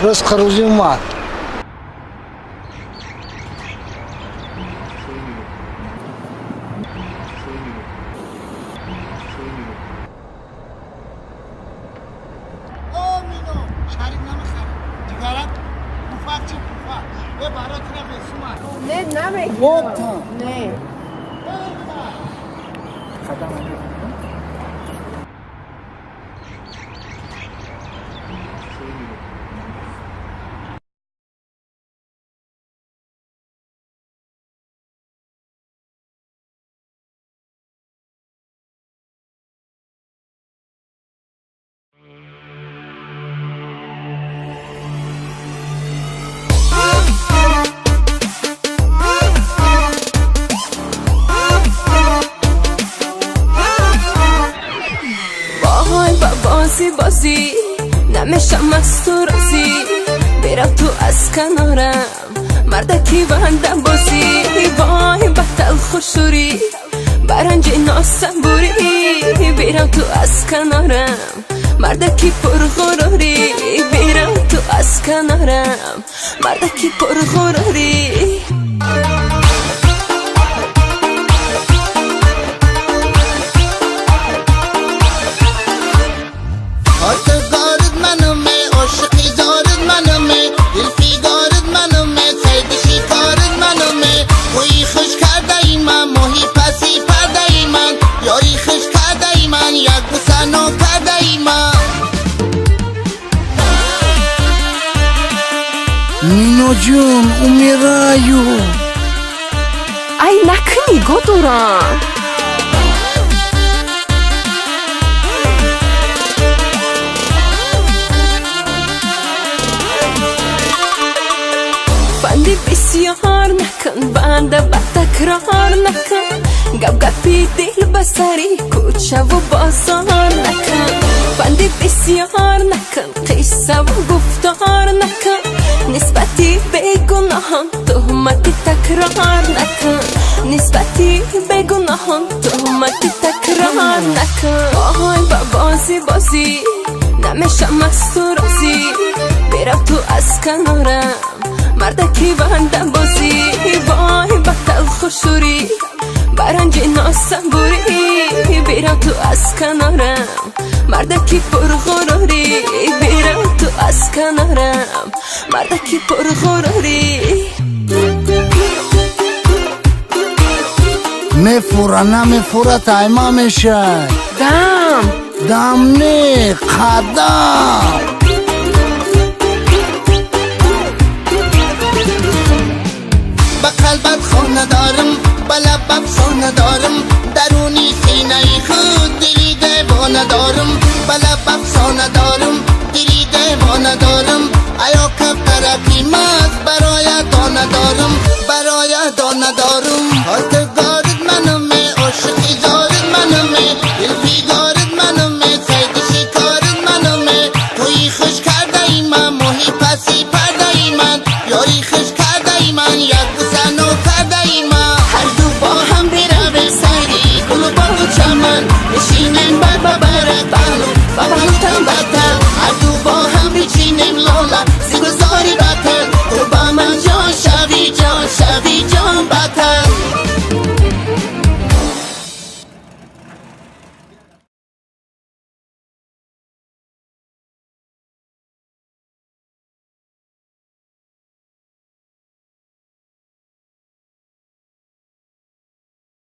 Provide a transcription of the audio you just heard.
رزق روزی اومد. نه نمیگی نه بازی نمیشم از تو راضی برم تو از کنارم مردکی بندم بازی وای بطل خوشوری برنج ناسنبوری برم تو از کنارم مردکی پرغروری برم تو از کنارم مردکی پرغروری مینو جون امیرایو ای نکنی گدورم فندی بسیار نکن بنده با تکرار نکن گب گپی دل بسری کوچه و بازار نکن فندی بسیار نکن قصه و گفتار نکن نسبتی به گناهان تهمتی تکرار نکن نسبتی به گناهان تهمتی تکرار نکن آهای با بازی نمیشم از تو راضی برم تو از کنارم مردکی بندم بازی وای بطل خوشوری برنج ناسنبوری برم تو از کنارم مردکی پرغروری برم تو از کنارم مردکی پرغروری میفوره نمیفوره تایما میشه دم نه قدم با قلبت خونه دارم با لبت سونه دارم درونی سینه خود دلی دیوانه دارم با لبت سونه دارم